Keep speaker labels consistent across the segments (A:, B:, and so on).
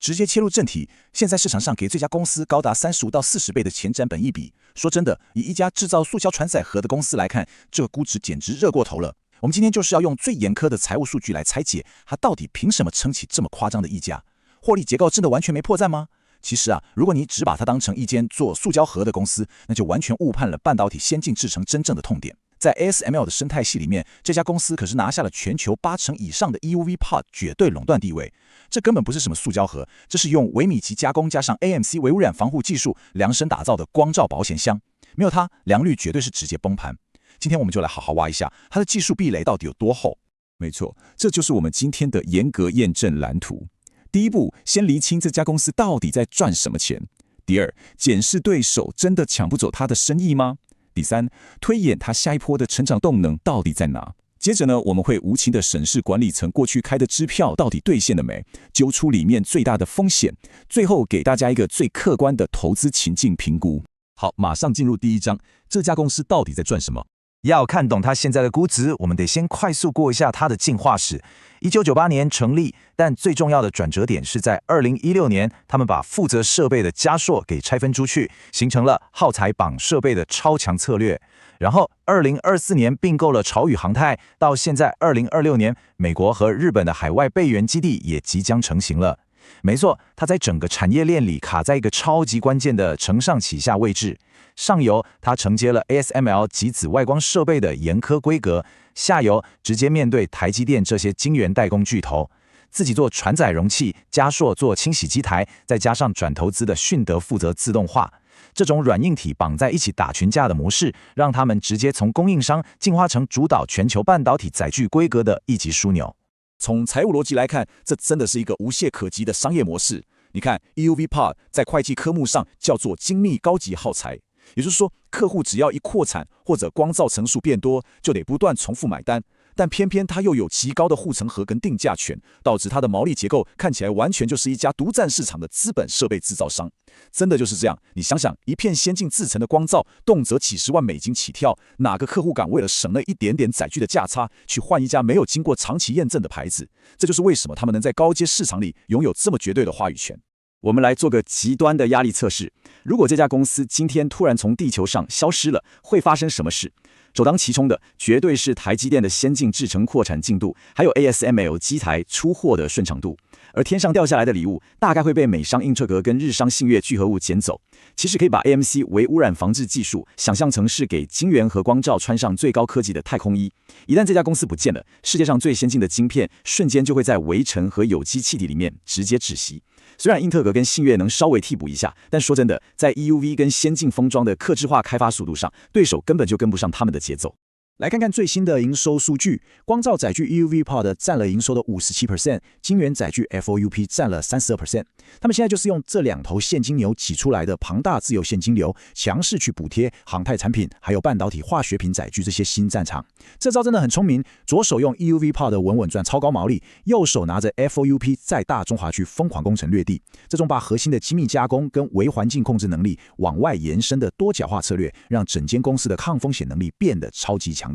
A: 直接切入正题，现在市场上给这家公司高达35到40倍的前瞻本益比。说真的，以一家制造塑胶船载盒的公司来看，这个估值简直热过头了。我们今天就是要用最严苛的财务数据来拆解，它到底凭什么撑起这么夸张的溢价？获利结构真的完全没破绽吗？其实啊，如果你只把它当成一间做塑胶盒的公司，那就完全误判了半导体先进制程真正的痛点。在 ASML 的生态系里面，这家公司可是拿下了全球80%以上的 EUV Pod 绝对垄断地位。这根本不是什么塑胶盒，这是用微米级加工加上 AMC 微污染防护技术量身打造的光罩保险箱。没有它，良率绝对是直接崩盘。今天我们就来好好挖一下它的技术壁垒到底有多厚。
B: 没错，这就是我们今天的严格验证蓝图。第一步，先厘清这家公司到底在赚什么钱。第二，检视对手真的抢不走它的生意吗？第三，推演它下一波的成长动能到底在哪？接着呢，我们会无情的审视管理层过去开的支票到底兑现了没，揪出里面最大的风险，最后给大家一个最客观的投资情境评估。
C: 好，马上进入第一章，这家公司到底在赚什么？
D: 要看懂它现在的估值，我们得先快速过一下它的进化史。1998年成立，但最重要的转折点是在2016年，他们把负责设备的嘉硕给拆分出去，形成了耗材绑设备的超强策略。然后2024年并购了潮宇航太，到现在2026年，美国和日本的海外备援基地也即将成型了。没错，它在整个产业链里卡在一个超级关键的承上启下位置。上游，它承接了 ASML 极紫外光设备的严苛规格；下游，直接面对台积电这些晶圆代工巨头，自己做船载容器，嘉硕做清洗机台，再加上转投资的迅德负责自动化。这种软硬体绑在一起打群架的模式，让他们直接从供应商进化成主导全球半导体载具规格的一级枢纽。
B: 从财务逻辑来看，这真的是一个无懈可击的商业模式。你看 EUV Pod 在会计科目上叫做精密高级耗材，也就是说，客户只要一扩产或者光照层数变多，就得不断重复买单。但偏偏它又有极高的护城河跟定价权，导致它的毛利结构看起来完全就是一家独占市场的资本设备制造商。真的就是这样，你想想，一片先进制程的光罩，动辄几十万美金起跳，哪个客户敢为了省了一点点载具的价差，去换一家没有经过长期验证的牌子？这就是为什么他们能在高阶市场里拥有这么绝对的话语权。
C: 我们来做个极端的压力测试，如果这家公司今天突然从地球上消失了，会发生什么事？首当其冲的绝对是台积电的先进制程扩产进度，还有 ASML 机台出货的顺畅度。而天上掉下来的礼物，大概会被美商英特格跟日商信越聚合物捡走。其实可以把 AMC 微污染防治技术想象成是给晶圆和光罩穿上最高科技的太空衣。一旦这家公司不见了，世界上最先进的晶片瞬间就会在微尘和有机气体里面直接窒息。虽然英特格跟信越能稍微替补一下，但说真的，在 EUV 跟先进封装的客制化开发速度上，对手根本就跟不上他们的节奏。
A: 来看看最新的营收数据，光罩载具 EUV Pod 占了营收的 57%， 晶圆载具 FOUP 占了 32%。他们现在就是用这两头现金牛挤出来的庞大自由现金流，强势去补贴航太产品，还有半导体化学品载具这些新战场。这招真的很聪明，左手用 EUV Pod 稳稳赚超高毛利，右手拿着 FOUP 在大中华区疯狂攻城略地。这种把核心的精密加工跟微环境控制能力往外延伸的多角化策略，让整间公司的抗风险能力变得超级强大。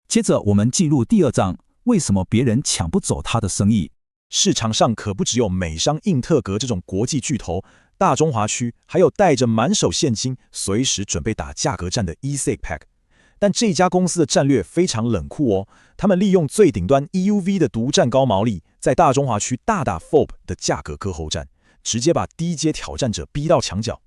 E: 接着我们进入第二章，为什么别人抢不走他的生意？
F: 市场上可不只有美商英特格这种国际巨头，大中华区还有带着满手现金随时准备打价格战的 eSigPack。但这家公司的战略非常冷酷哦，他们利用最顶端 EUV 的独占高毛利，在大中华区大打 FOB 的价格割喉战，直接把低阶挑战者逼到墙角。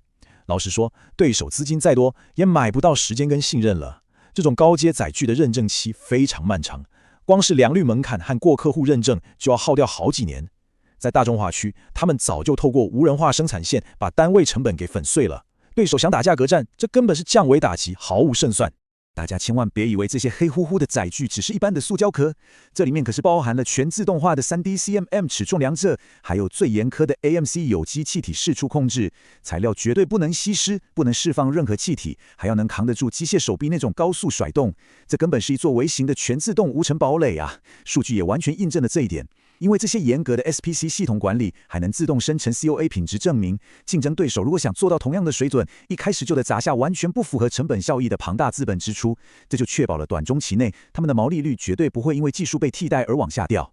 F: 老实说，对手资金再多也买不到时间跟信任了。这种高阶载具的认证期非常漫长，光是良率门槛和过客户认证就要耗掉好几年。在大中华区，他们早就透过无人化生产线把单位成本给粉碎了。对手想打价格战，这根本是降维打击，毫无胜算。
A: 大家千万别以为这些黑乎乎的载具只是一般的塑胶壳，这里面可是包含了全自动化的 3D CMM 尺重量测，还有最严苛的 AMC 有机气体释出控制，材料绝对不能吸湿，不能释放任何气体，还要能扛得住机械手臂那种高速甩动，这根本是一座微型的全自动无尘堡垒啊！数据也完全印证了这一点。因为这些严格的 SPC 系统管理还能自动生成 COA 品质证明，竞争对手如果想做到同样的水准，一开始就得砸下完全不符合成本效益的庞大资本支出，这就确保了短中期内他们的毛利率绝对不会因为技术被替代而往下掉。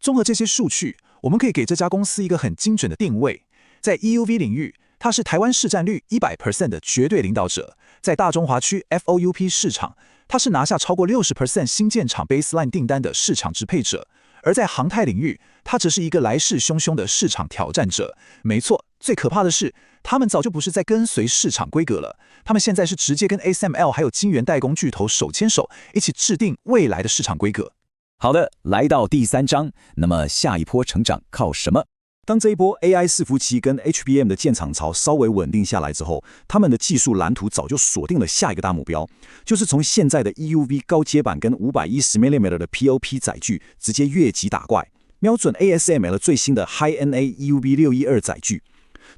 A: 综合这些数据，我们可以给这家公司一个很精准的定位。在 EUV 领域，它是台湾市占率100% 的绝对领导者；在大中华区 FOUP 市场，它是拿下超过60% 新建厂 baseline 订单的市场支配者；而在航太领域，它则是一个来势汹汹的市场挑战者。没错，最可怕的是，他们早就不是在跟随市场规格了，他们现在是直接跟 ASML 还有晶圆代工巨头手牵手，一起制定未来的市场规格。
C: 好的，来到第3章，那么下一波成长靠什么？当这一波 AI 伺服器跟 HBM 的建厂潮稍微稳定下来之后，他们的技术蓝图早就锁定了下一个大目标，就是从现在的 EUV 高阶版跟510mm 的 POP 载具直接越级打怪，瞄准 ASML 最新的 High-NA EUV 612载具。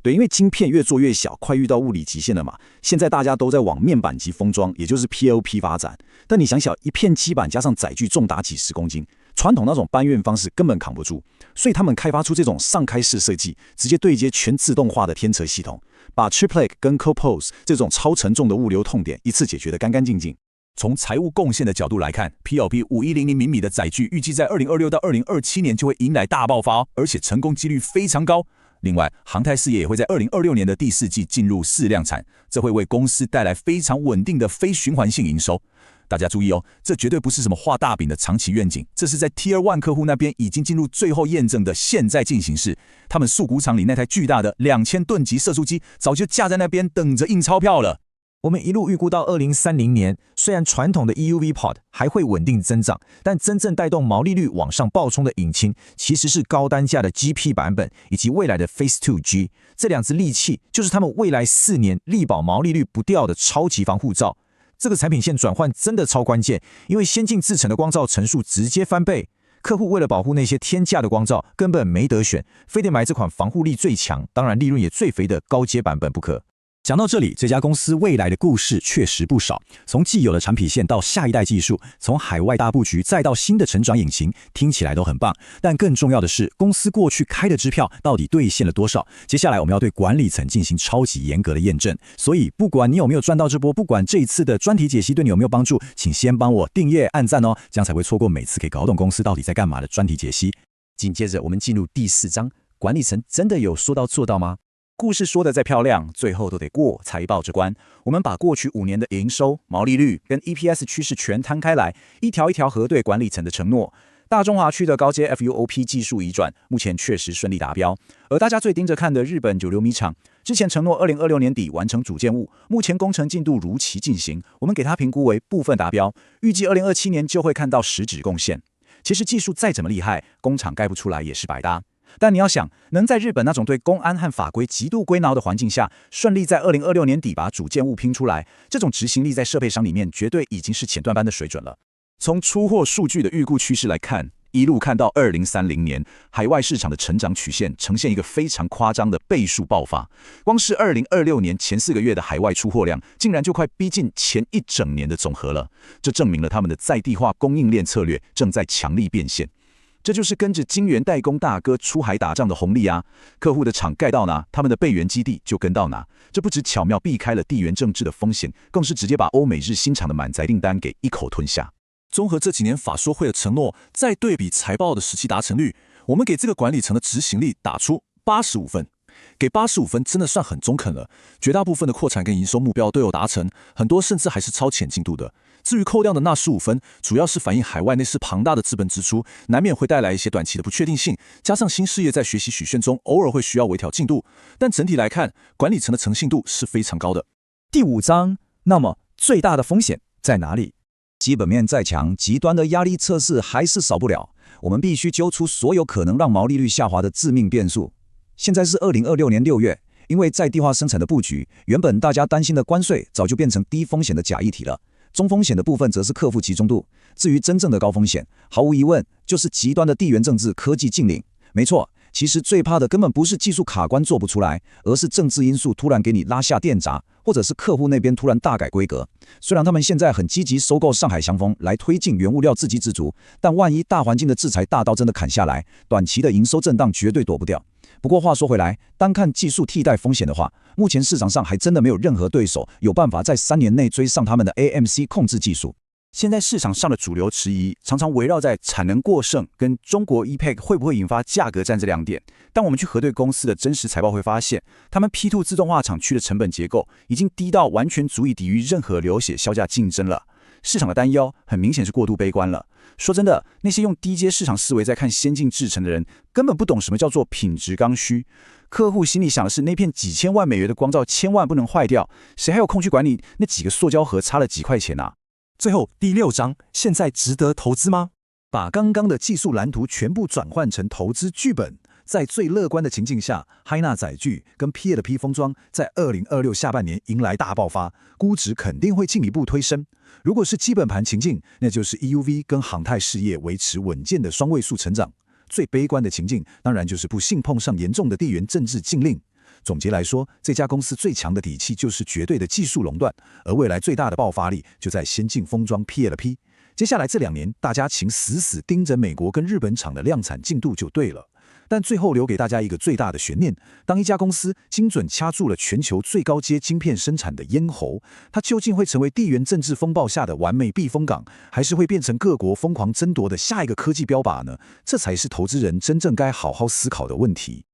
C: 对，因为晶片越做越小，快遇到物理极限了嘛。现在大家都在往面板级封装，也就是 POP 发展。但你想想，一片基板加上载具重达几十公斤，传统那种搬运方式根本扛不住。所以他们开发出这种上开式设计，直接对接全自动化的天车系统，把 Triplet 跟 Copose 这种超沉重的物流痛点一次解决得干干净净。
B: 从财务贡献的角度来看 ，PLP 5100明米的载具预计在2026到2027年就会迎来大爆发，而且成功几率非常高。另外，航太事业也会在2026年的第4季进入试量产，这会为公司带来非常稳定的非循环性营收。大家注意哦，这绝对不是什么画大饼的长期愿景，这是在 Tier 1客户那边已经进入最后验证的现在进行式。他们宿谷厂里那台巨大的2000吨级射出机早就架在那边等着印钞票了。
D: 我们一路预估到2030年，虽然传统的 EUV Pod 还会稳定增长，但真正带动毛利率往上爆冲的引擎，其实是高单价的 GP 版本以及未来的 Phase 2G。这两支利器就是他们未来4年力保毛利率不掉的超级防护罩。这个产品线转换真的超关键，因为先进制程的光罩层数直接翻倍，客户为了保护那些天价的光罩，根本没得选，非得买这款防护力最强，当然利润也最肥的高阶版本不可。
C: 讲到这里，这家公司未来的故事确实不少，从既有的产品线到下一代技术，从海外大布局再到新的成长引擎，听起来都很棒。但更重要的是，公司过去开的支票到底兑现了多少？接下来我们要对管理层进行超级严格的验证。所以，不管你有没有赚到这波，不管这一次的专题解析对你有没有帮助，请先帮我订阅、按赞哦，这样才会错过每次可以搞懂公司到底在干嘛的专题解析。紧接着，我们进入第4章，管理层真的有说到做到吗？故事说的再漂亮，最后都得过财报这关。我们把过去5年的营收、毛利率跟 EPS 趋势全摊开来，一条一条核对管理层的承诺。大中华区的高阶 FUOP 技术移转，目前确实顺利达标。而大家最盯着看的日本96米厂，之前承诺2026年底完成主建物，目前工程进度如期进行，我们给它评估为部分达标，预计2027年就会看到实质贡献。其实技术再怎么厉害，工厂盖不出来也是白搭。但你要想，能在日本那种对公安和法规极度龟挠的环境下，顺利在2026年底把主建物拼出来，这种执行力在设备商里面绝对已经是前段班的水准了。
B: 从出货数据的预估趋势来看，一路看到2030年，海外市场的成长曲线呈现一个非常夸张的倍数爆发。光是2026年前4个月的海外出货量，竟然就快逼近前1整年的总和了。这证明了他们的在地化供应链策略正在强力变现。这就是跟着晶圆代工大哥出海打仗的红利啊！客户的厂盖到哪，他们的备源基地就跟到哪。这不只巧妙避开了地缘政治的风险，更是直接把欧美日新厂的满载订单给一口吞下。
F: 综合这几年法说会的承诺，再对比财报的实际达成率，我们给这个管理层的执行力打出85分。给85分真的算很中肯了，绝大部分的扩产跟营收目标都有达成，很多甚至还是超前进度的。至于扣掉的那15分，主要是反映海外那是庞大的资本支出，难免会带来一些短期的不确定性，加上新事业在学习曲线中偶尔会需要微调进度，但整体来看，管理层的诚信度是非常高的。
C: 第5章，那么最大的风险在哪里？基本面再强，极端的压力测试还是少不了。我们必须揪出所有可能让毛利率下滑的致命变数。现在是2026年6月，因为在地化生产的布局，原本大家担心的关税早就变成低风险的假议题了。中风险的部分则是客户集中度，至于真正的高风险，毫无疑问就是极端的地缘政治科技禁令。没错，其实最怕的根本不是技术卡关做不出来，而是政治因素突然给你拉下电闸，或者是客户那边突然大改规格。虽然他们现在很积极收购上海祥丰来推进原物料自给自足，但万一大环境的制裁大刀真的砍下来，短期的营收震荡绝对躲不掉。不过话说回来，单看技术替代风险的话，目前市场上还真的没有任何对手有办法在3年内追上他们的 AMC 控制技术。
B: 现在市场上的主流迟疑，常常围绕在产能过剩跟中国 EPEC 会不会引发价格战这两点。当我们去核对公司的真实财报，会发现，他们 P2 自动化厂区的成本结构已经低到完全足以抵御任何流血销价竞争了。市场的担忧很明显是过度悲观了。说真的，那些用低阶市场思维在看先进制程的人，根本不懂什么叫做品质刚需。客户心里想的是那片几千万美元的光罩千万不能坏掉，谁还有空去管你那几个塑胶盒差了几块钱啊？
F: 最后第6章，现在值得投资吗？把刚刚的技术蓝图全部转换成投资剧本，在最乐观的情境下，海纳载具跟 PLP 封装在2026下半年迎来大爆发，估值肯定会进一步推升。如果是基本盘情境，那就是 EUV 跟航太事业维持稳健的双位数成长。最悲观的情境，当然就是不幸碰上严重的地缘政治禁令。总结来说，这家公司最强的底气就是绝对的技术垄断，而未来最大的爆发力就在先进封装 PLP。接下来这2年，大家请死死盯着美国跟日本厂的量产进度就对了。但最后留给大家一个最大的悬念：当一家公司精准掐住了全球最高阶晶片生产的咽喉，它究竟会成为地缘政治风暴下的完美避风港，还是会变成各国疯狂争夺的下一个科技标靶呢？这才是投资人真正该好好思考的问题。